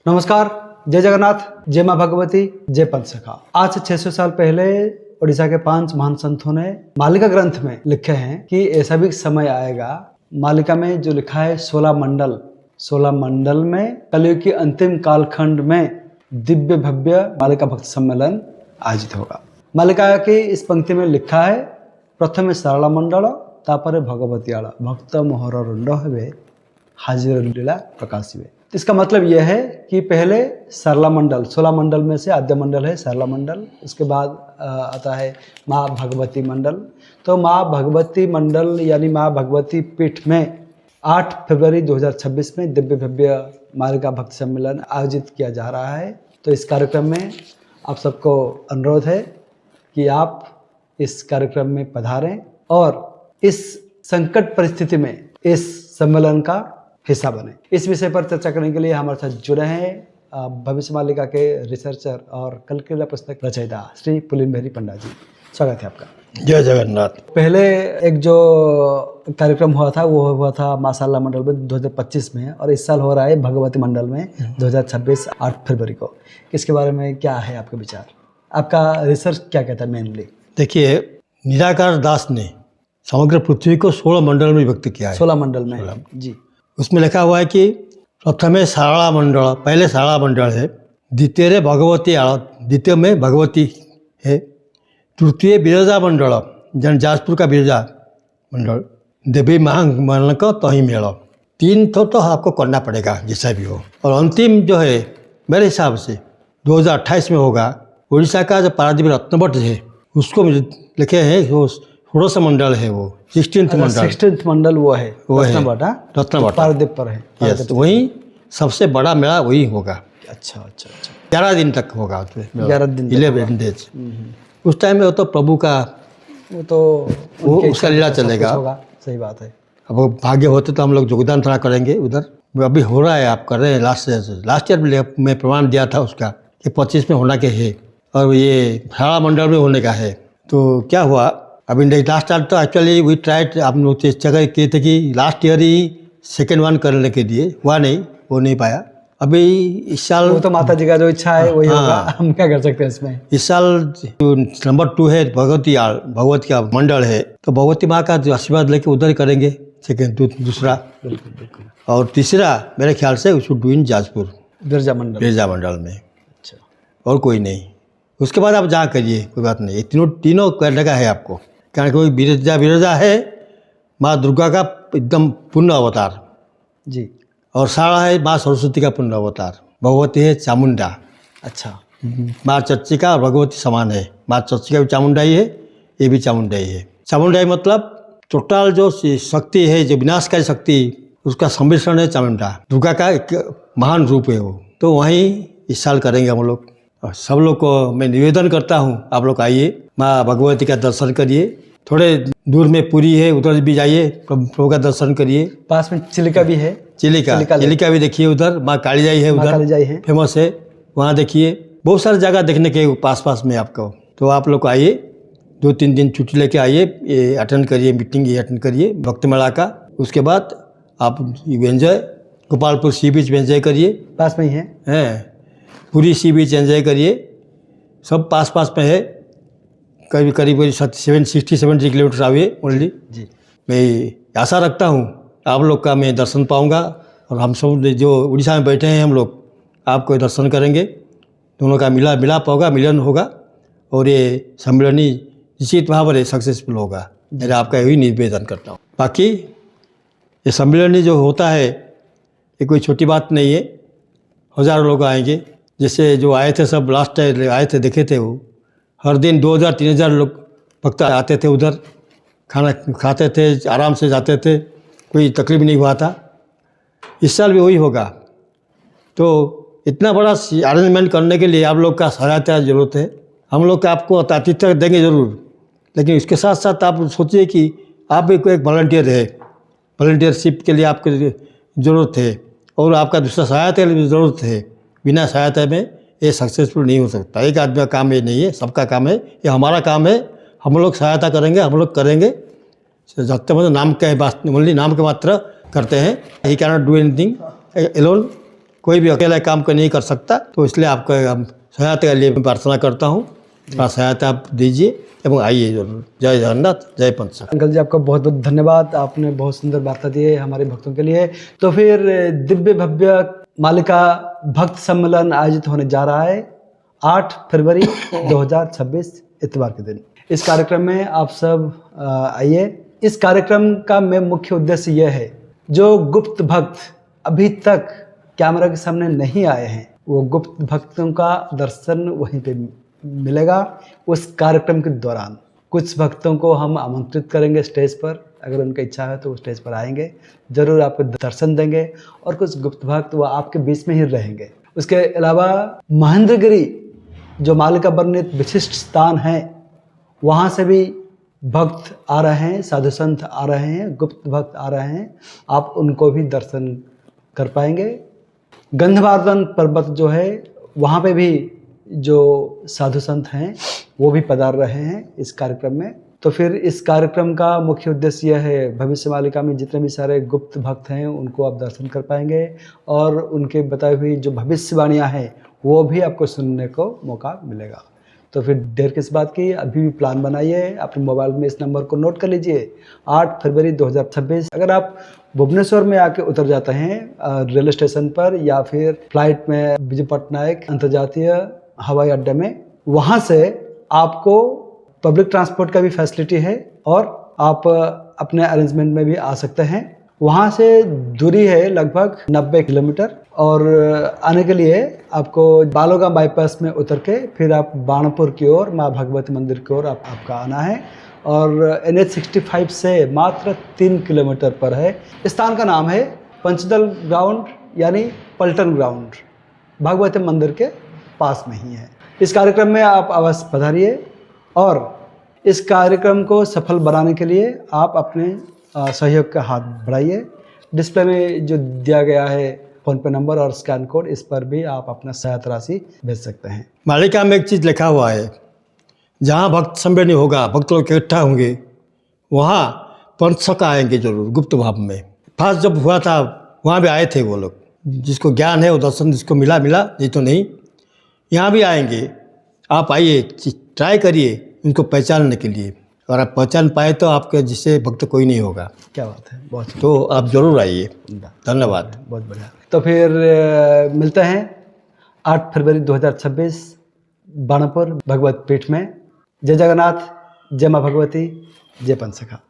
नमस्कार, जय जगन्नाथ, जय माँ भगवती, जय पंचसखा। आज से 600 साल पहले उड़ीसा के 5 महान संतों ने मालिका ग्रंथ में लिखे हैं कि ऐसा भी समय आएगा। मालिका में जो लिखा है 16 मंडल में कलयुग के अंतिम कालखंड में दिव्य भव्य मालिका भक्त सम्मेलन आयोजित होगा। मालिका की इस पंक्ति में लिखा है, प्रथमे सरला मंडल तापर भगवतीयाल भक्त मोहर रुंड हेबे हाजिर लीला प्रकाशिबे। इसका मतलब यह है कि पहले सरला मंडल, 16 मंडल में से आद्य मंडल है सरला मंडल, उसके बाद आता है माँ भगवती मंडल। तो माँ भगवती मंडल यानी माँ भगवती पीठ में 8 फरवरी 2026 में दिव्य भव्य मालिका भक्त सम्मेलन आयोजित किया जा रहा है। तो इस कार्यक्रम में आप सबको अनुरोध है कि आप इस कार्यक्रम में पधारें और इस संकट परिस्थिति में इस सम्मेलन का हिस्सा बने। इस विषय पर चर्चा करने के लिए हमारे साथ जुड़े हैं भविष्य मालिका के रिसर्चर और कलकीला पुस्तक रचयिता श्री पुलिन बिहारी पंडा जी। स्वागत है आपका। जय जगन्नाथ। पहले एक जो कार्यक्रम हुआ था वो हुआ था माशाला मंडल में 2025 में, और इस साल हो रहा है भगवती मंडल में 2026 8 फरवरी को। इसके बारे में क्या है आपके विचार, आपका रिसर्च क्या कहता है मेनली? देखिए, निराकार दास ने समग्र पृथ्वी को 16 मंडल में व्यक्त किया है। 16 मंडल में जी। उसमें लिखा हुआ है कि प्रथमे सारला मंडल, पहले सारला मंडल है, द्वितीय भगवती आड़, द्वितीय में भगवती है, तृतीय बिरजा मंडल जन जाजपुर का बिरजा मंडल, देवी महामंडल का तो ही मेल। 3 तो आपको करना पड़ेगा जैसा भी हो। और अंतिम जो है मेरे हिसाब से 2028 में होगा। उड़ीसा का जो पारादीप रत्नवट है उसको लिखे हैं, वो 16 मंडल है, वो 16th मंडल वो है रत्नवट पारादीप पर है। यस, वही सबसे बड़ा मेला वही होगा। अच्छा 11 दिन तक होगा उसमें, 11 दिन 11 डेज। उस टाइम में वो तो प्रभु का वो उसका लीला चलेगा। सही बात है। अब वो भाग्य होते तो हम लोग योगदान थोड़ा करेंगे उधर। अभी हो रहा है, आप कर रहे हैं। लास्ट ईयर में प्रमाण दिया था उसका कि 25 में होना के है और ये सारा मंडल में होने का है। तो क्या हुआ, अभी लास्ट ईयर तो एक्चुअली वी ट्राइड, आप लोग चेष्टा किए थे कि लास्ट ईयर ही सेकेंड वन करने के लिए, हुआ नहीं, वो नहीं पाया। अभी इस साल वो तो माता जी का जो इच्छा है वही होगा, हम क्या कर सकते हैं इसमें। इस साल जो नंबर 2 है भगवती आड़, भगवती का मंडल है, तो भगवती माँ का जो आशीर्वाद लेके उधर करेंगे सेकेंड, दूसरा। बिल्कुल। और तीसरा मेरे ख्याल से उसको डू इन जाजपुर बिरजा मंडल में। अच्छा, और कोई नहीं। उसके बाद आप जहाँ करिए, कोई बात नहीं। तीनों करने का है आपको, कारण कोई बिरजा है माँ दुर्गा का एकदम पूर्ण अवतार जी, और सारा है माँ सरस्वती का पूर्ण अवतार। भगवती है चामुंडा। अच्छा, माँ चच्ची का और भगवती समान है। माँ चच्ची का भी चामुंडा ही है, ये भी चामुंडा ही है। चामुंडा ही मतलब टोटल जो शक्ति है, जो विनाशकारी शक्ति, उसका सम्मिश्रण है चामुंडा। दुर्गा का एक महान रूप है वो। तो वहीं इस साल करेंगे हम लोग। और सब लोग को मैं निवेदन करता हूँ, आप लोग आइए, माँ भगवती का दर्शन करिए। थोड़े दूर में पुरी है, उधर भी जाइए, प्रभु का दर्शन करिए। पास में चिलिका भी है, चिलिका भी देखिए। उधर माँ कालीजाई है, उधर फेमस है, वहाँ देखिए। बहुत सारी जगह देखने के पास में आपको। तो आप लोग आइए, 2-3 दिन छुट्टी लेके आइए, ये अटेंड करिए, मीटिंग ये अटेंड करिए भक्त मेला का। उसके बाद आप एंजॉय, गोपालपुर सी बीच एंजॉय करिए, पास में ही है। पूरी सी बीच एंजॉय करिए, सब पास में है। करीब 60-70 किलोमीटर आइए ओनली जी। मैं आशा रखता हूँ आप लोग का मैं दर्शन पाऊँगा, और हम सब जो उड़ीसा में बैठे हैं हम लोग आपको दर्शन करेंगे। दोनों का मिलाप होगा, मिलन होगा, और ये सम्मेलनी निश्चित भाव से सक्सेसफुल होगा। मेरा आपका यही निवेदन करता हूँ। बाकी ये सम्मेलनी जो होता है ये कोई छोटी बात नहीं है। हज़ारों लोग आएंगे। जैसे जो आए थे सब लास्ट टाइम आए थे, देखे थे, वो हर दिन 2000-3000 लोग भक्त आते थे उधर, खाना खाते थे, आराम से जाते थे, कोई तकलीफ नहीं हुआ था। इस साल भी वही होगा। तो इतना बड़ा अरेंजमेंट करने के लिए आप लोग का सहायता जरूरत है। हम लोग का आपको आतिथ्य देंगे ज़रूर, लेकिन इसके साथ साथ आप सोचिए कि आप भी कोई एक वॉलंटियर है, वॉलंटियरशिप के लिए आपको ज़रूरत है, और आपका दूसरा सहायता की ज़रूरत है। बिना सहायता में ये सक्सेसफुल नहीं हो सकता। एक आदमी का काम ये नहीं है, सबका काम है, ये हमारा काम है। हम लोग सहायता करेंगे, हम लोग करेंगे। जब मतलब नाम के ओनली नाम के मात्र करते हैं। He can not do anything alone. कोई भी अकेला काम को नहीं कर सकता, तो इसलिए आपका सहायता के लिए मैं प्रार्थना करता हूँ। थोड़ा सहायता आप दीजिए एवं आइए जरूर। जय जगन्नाथ, जय पंचसखा। अंकल जी आपका बहुत बहुत धन्यवाद, आपने बहुत सुंदर वार्ता दी है हमारे भक्तों के लिए। तो फिर दिव्य भव्य मालिका भक्त सम्मेलन आयोजित होने जा रहा है 8 फरवरी 2026 इतवार के दिन। इस कार्यक्रम में आप सब आइए। इस कार्यक्रम का मेन मुख्य उद्देश्य यह है, जो गुप्त भक्त अभी तक कैमरा के सामने नहीं आए हैं, वो गुप्त भक्तों का दर्शन वहीं पे मिलेगा। उस कार्यक्रम के दौरान कुछ भक्तों को हम आमंत्रित करेंगे स्टेज पर, अगर उनकी इच्छा है तो वो स्टेज पर आएंगे, जरूर आपको दर्शन देंगे। और कुछ गुप्त भक्त वो आपके बीच में ही रहेंगे। उसके अलावा महेंद्रगिरी जो मालिका वर्णित विशिष्ट स्थान है, वहाँ से भी भक्त आ रहे हैं, साधु संत आ रहे हैं, गुप्त भक्त आ रहे हैं, आप उनको भी दर्शन कर पाएंगे। गंधमार्दन पर्वत जो है, वहाँ पे भी जो साधु संत हैं वो भी पधार रहे हैं इस कार्यक्रम में। तो फिर इस कार्यक्रम का मुख्य उद्देश्य यह है, भविष्य मालिका में जितने भी सारे गुप्त भक्त हैं उनको आप दर्शन कर पाएंगे, और उनके बताई हुई जो भविष्यवाणियाँ हैं वो भी आपको सुनने को मौका मिलेगा। तो फिर देर किस बात की, अभी भी प्लान बनाइए, अपने मोबाइल में इस नंबर को नोट कर लीजिए, 8 फरवरी 2026। अगर आप भुवनेश्वर में आके उतर जाते हैं रेलवे स्टेशन पर, या फिर फ्लाइट में विजय पटनायक अंतर्जातीय हवाई अड्डे में, वहाँ से आपको पब्लिक ट्रांसपोर्ट का भी फैसिलिटी है, और आप अपने अरेंजमेंट में भी आ सकते हैं। वहाँ से दूरी है लगभग 90 किलोमीटर, और आने के लिए आपको बालोगांव बाईपास में उतर के फिर आप बाणपुर की ओर, माँ भगवती मंदिर की ओर आपका आना है। और NH 65 से मात्र 3 किलोमीटर पर है। स्थान का नाम है पंचदल ग्राउंड, यानी पलटन ग्राउंड, भगवती मंदिर के पास में ही है। इस कार्यक्रम में आप अवश्य पधारिए, और इस कार्यक्रम को सफल बनाने के लिए आप अपने सहयोग का हाथ बढ़ाइए। डिस्प्ले में जो दिया गया है फ़ोन पे नंबर और स्कैन कोड, इस पर भी आप अपना सहायता राशि भेज सकते हैं। मालिका में एक चीज़ लिखा हुआ है, जहाँ भक्त सम्मेलन होगा, भक्त लोग इकट्ठा होंगे, वहाँ पंचसखा आएंगे जरूर गुप्त भाव में। फर्स्ट जब हुआ था वहाँ भी आए थे वो लोग, जिसको ज्ञान है वो दर्शन जिसको मिला, नहीं तो नहीं। यहाँ भी आएंगे, आप आइए, ट्राई करिए इनको पहचानने के लिए। अगर आप पहचान पाए तो आपके जिससे भक्त कोई नहीं होगा। क्या बात है, बहुत तो आप जरूर आइए। धन्यवाद, बहुत बढ़िया। तो फिर मिलते हैं 8 फरवरी 2026 बाणपुर भगवत पीठ में। जय जगन्नाथ, जय माँ भगवती, जय पंचसखा।